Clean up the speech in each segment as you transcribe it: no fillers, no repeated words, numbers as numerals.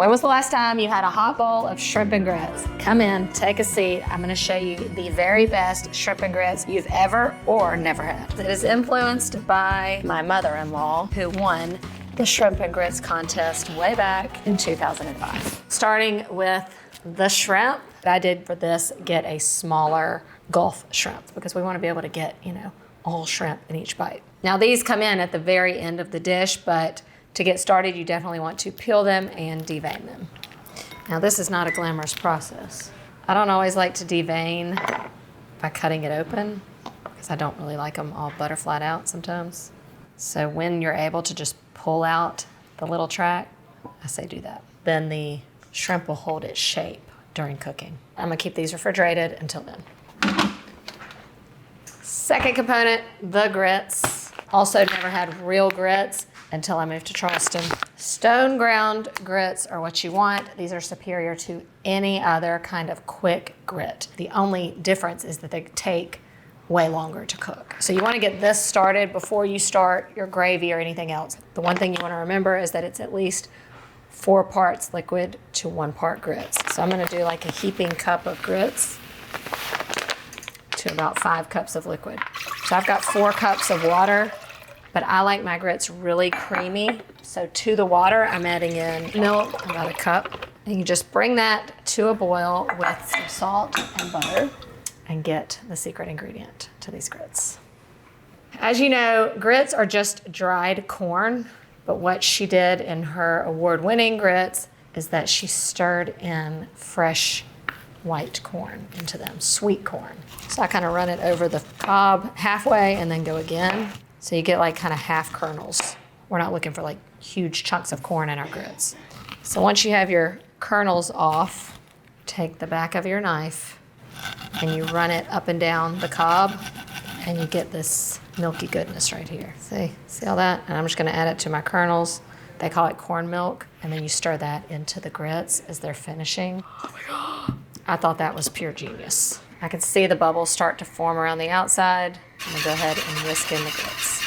When was the last time you had a hot bowl of shrimp and grits? Come in, take a seat. I'm gonna show you the very best shrimp and grits you've ever or never had. It is influenced by my mother-in-law who won the shrimp and grits contest way back in 2005. Starting with the shrimp, I did for this get a smaller Gulf shrimp because we wanna be able to get, all shrimp in each bite. Now these come in at the very end of the dish, but to get started, you definitely want to peel them and devein them. Now this is not a glamorous process. I don't always like to devein by cutting it open because I don't really like them all butterflied out sometimes. So when you're able to just pull out the little track, I say do that. Then the shrimp will hold its shape during cooking. I'm gonna keep these refrigerated until then. Second component, the grits. Also never had real grits until I moved to Charleston. Stone ground grits are what you want. These are superior to any other kind of quick grit. The only difference is that they take way longer to cook. So you want to get this started before you start your gravy or anything else. The one thing you want to remember is that it's at least 4 parts liquid to 1 part grits. So I'm going to do like a heaping cup of grits to about 5 cups of liquid. So I've got 4 cups of water, but I like my grits really creamy. So to the water, I'm adding in milk, about a cup. And you just bring that to a boil with some salt and butter and get the secret ingredient to these grits. As you know, grits are just dried corn, but what she did in her award-winning grits is that she stirred in fresh white corn into them, sweet corn. So I kind of run it over the cob halfway and then go again. So you get like kind of half kernels. We're not looking for like huge chunks of corn in our grits. So once you have your kernels off, take the back of your knife and you run it up and down the cob and you get this milky goodness right here. See all that? And I'm just gonna add it to my kernels. They call it corn milk. And then you stir that into the grits as they're finishing. Oh my God. I thought that was pure genius. I can see the bubbles start to form around the outside. I'm gonna go ahead and whisk in the grits.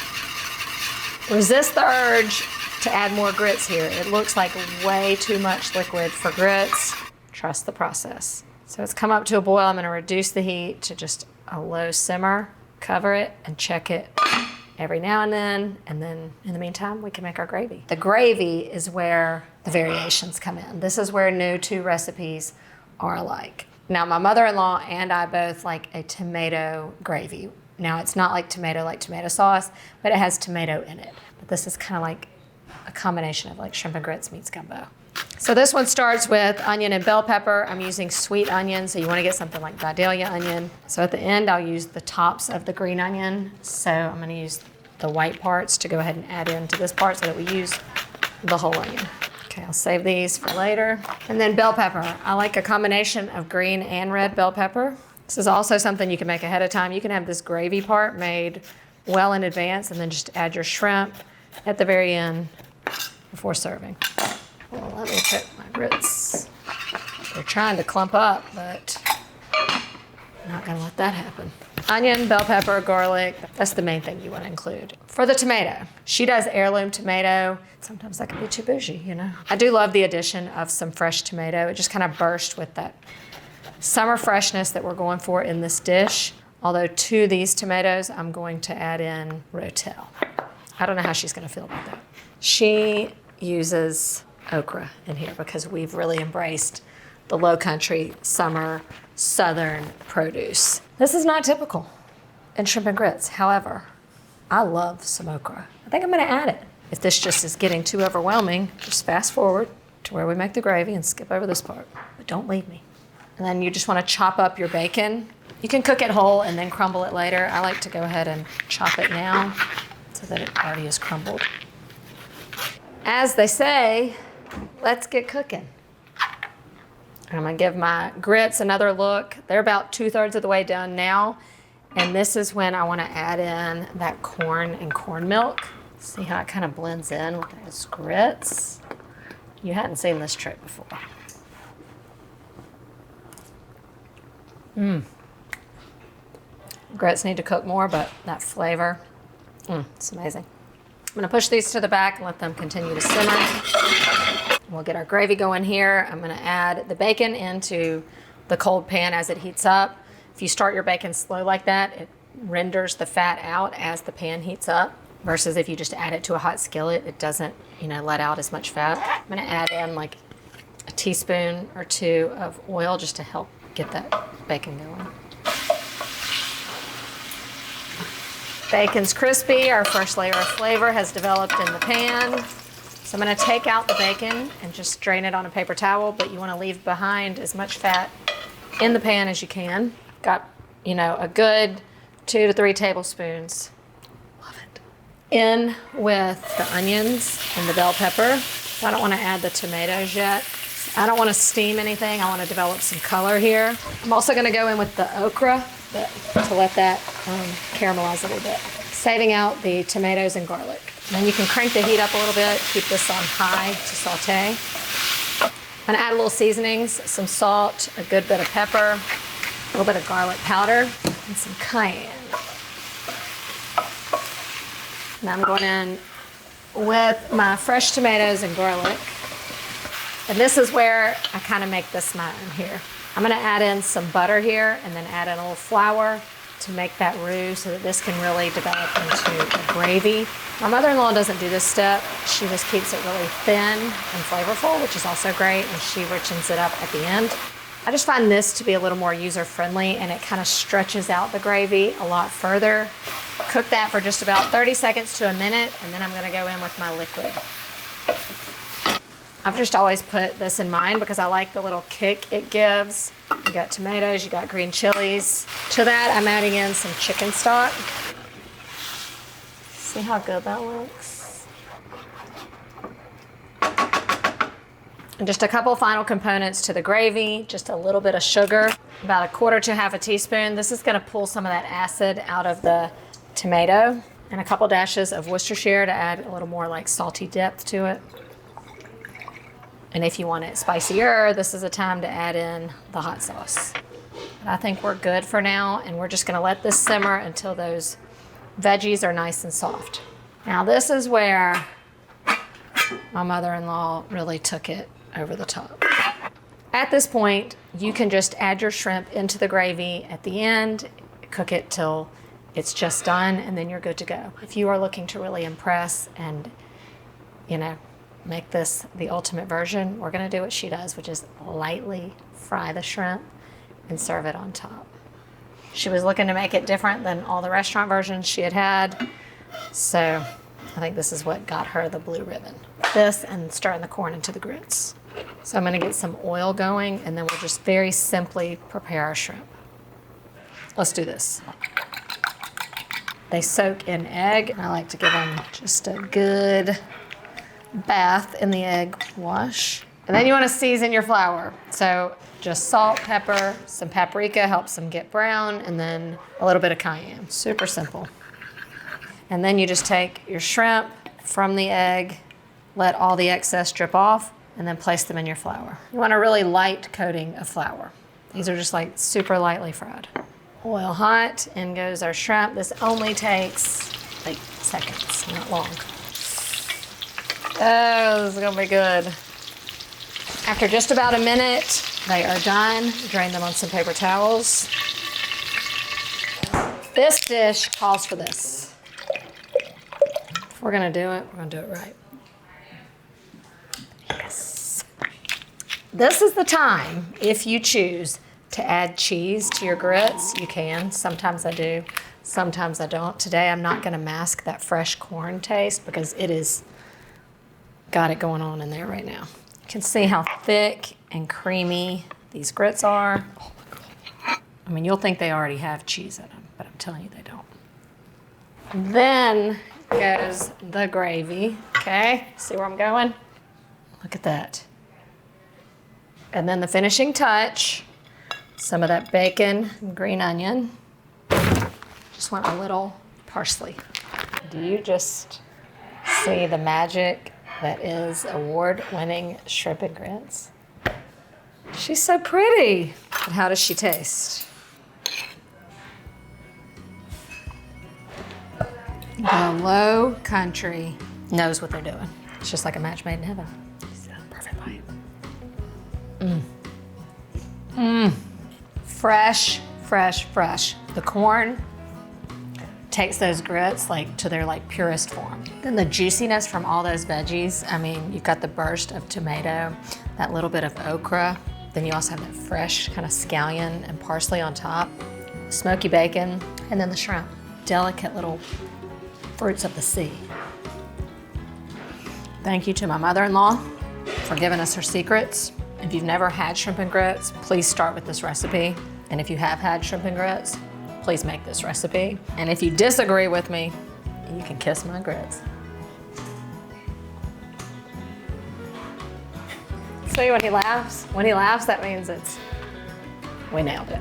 Resist the urge to add more grits here. It looks like way too much liquid for grits. Trust the process. So it's come up to a boil. I'm gonna reduce the heat to just a low simmer, cover it, and check it every now and then in the meantime, we can make our gravy. The gravy is where the variations come in. This is where no 2 recipes are alike. Now, my mother-in-law and I both like a tomato gravy. Now, it's not like tomato sauce, but it has tomato in it. But this is kind of like a combination of like shrimp and grits meets gumbo. So this one starts with onion and bell pepper. I'm using sweet onion, so you want to get something like Vidalia onion. So at the end, I'll use the tops of the green onion. So I'm going to use the white parts to go ahead and add into this part so that we use the whole onion. Okay, I'll save these for later. And then bell pepper. I like a combination of green and red bell pepper. This is also something you can make ahead of time. You can have this gravy part made well in advance and then just add your shrimp at the very end before serving. Well, let me check my grits. They're trying to clump up, but I'm not gonna let that happen. Onion, bell pepper, garlic, that's the main thing you wanna include. For the tomato, she does heirloom tomato. Sometimes that can be too bougie, I do love the addition of some fresh tomato. It just kind of burst with that summer freshness that we're going for in this dish. Although to these tomatoes, I'm going to add in Rotel. I don't know how she's gonna feel about that. She uses okra in here because we've really embraced the Lowcountry summer southern produce. This is not typical in shrimp and grits. However, I love some okra. I think I'm gonna add it. If this just is getting too overwhelming, just fast forward to where we make the gravy and skip over this part, but don't leave me. And then you just wanna chop up your bacon. You can cook it whole and then crumble it later. I like to go ahead and chop it now so that it already is crumbled. As they say, let's get cooking. I'm gonna give my grits another look. They're about 2/3 of the way done now. And this is when I wanna add in that corn and corn milk. See how it kind of blends in with those grits? You hadn't seen this trick before. Grits need to cook more, but that flavor, it's amazing. I'm gonna push these to the back and let them continue to simmer. We'll get our gravy going here. I'm gonna add the bacon into the cold pan as it heats up. If you start your bacon slow like that, it renders the fat out as the pan heats up, versus if you just add it to a hot skillet, it doesn't, let out as much fat. I'm gonna add in like a teaspoon or two of oil just to help get that bacon going. Bacon's crispy. Our first layer of flavor has developed in the pan. So I'm gonna take out the bacon and just drain it on a paper towel, but you wanna leave behind as much fat in the pan as you can. Got, a good 2 to 3 tablespoons. Love it. In with the onions and the bell pepper. I don't wanna add the tomatoes yet. I don't wanna steam anything. I wanna develop some color here. I'm also gonna go in with the okra to let that caramelize a little bit. Saving out the tomatoes and garlic. And then you can crank the heat up a little bit, keep this on high to saute. I'm gonna add a little seasonings, some salt, a good bit of pepper, a little bit of garlic powder, and some cayenne. Now I'm going in with my fresh tomatoes and garlic. And this is where I kind of make this my own here. I'm gonna add in some butter here and then add in a little flour to make that roux so that this can really develop into a gravy. My mother-in-law doesn't do this step. She just keeps it really thin and flavorful, which is also great, and she richens it up at the end. I just find this to be a little more user-friendly, and it kind of stretches out the gravy a lot further. Cook that for just about 30 seconds to a minute, and then I'm gonna go in with my liquid. I've just always put this in mind because I like the little kick it gives. You got tomatoes, you got green chilies. To that, I'm adding in some chicken stock. See how good that looks? And just a couple final components to the gravy, just a little bit of sugar, about 1/4 to 1/2 teaspoon. This is gonna pull some of that acid out of the tomato, and a couple dashes of Worcestershire to add a little more like salty depth to it. And if you want it spicier, this is a time to add in the hot sauce. But I think we're good for now, and we're just gonna let this simmer until those veggies are nice and soft. Now this is where my mother-in-law really took it over the top. At this point, you can just add your shrimp into the gravy at the end, cook it till it's just done, and then you're good to go. If you are looking to really impress and, make this the ultimate version, we're gonna do what she does, which is lightly fry the shrimp and serve it on top. She was looking to make it different than all the restaurant versions she had, so I think this is what got her the blue ribbon. This and stirring the corn into the grits. So I'm gonna get some oil going, and then we'll just very simply prepare our shrimp. Let's do this. They soak in egg, and I like to give them just a good bath in the egg wash. And then you want to season your flour. So just salt, pepper, some paprika helps them get brown, and then a little bit of cayenne. Super simple. And then you just take your shrimp from the egg, let all the excess drip off, and then place them in your flour. You want a really light coating of flour. These are just like super lightly fried. Oil hot, in goes our shrimp. This only takes like seconds, not long. Oh, this is gonna be good. After just about a minute, they are done. Drain them on some paper towels. This dish calls for this. If we're gonna do it, we're gonna do it right. Yes. This is the time, if you choose, to add cheese to your grits. You can. Sometimes I do, sometimes I don't. Today I'm not gonna mask that fresh corn taste because it is got it going on in there right now. You can see how thick and creamy these grits are. Oh my God. I mean, you'll think they already have cheese in them, but I'm telling you they don't. Then goes the gravy, okay? See where I'm going? Look at that. And then the finishing touch, some of that bacon and green onion. Just want a little parsley. Do you just see the magic that is award-winning shrimp and grits? She's so pretty. But how does she taste? The Lowcountry knows what they're doing. It's just like a match made in heaven. Perfect. bite. Fresh, fresh, fresh. The corn takes those grits like to their like purest form. Then the juiciness from all those veggies. I mean, you've got the burst of tomato, that little bit of okra. Then you also have that fresh kind of scallion and parsley on top, smoky bacon, and then the shrimp. Delicate little fruits of the sea. Thank you to my mother-in-law for giving us her secrets. If you've never had shrimp and grits, please start with this recipe. And if you have had shrimp and grits, please make this recipe. And if you disagree with me, you can kiss my grits. See, when he laughs, that means we nailed it.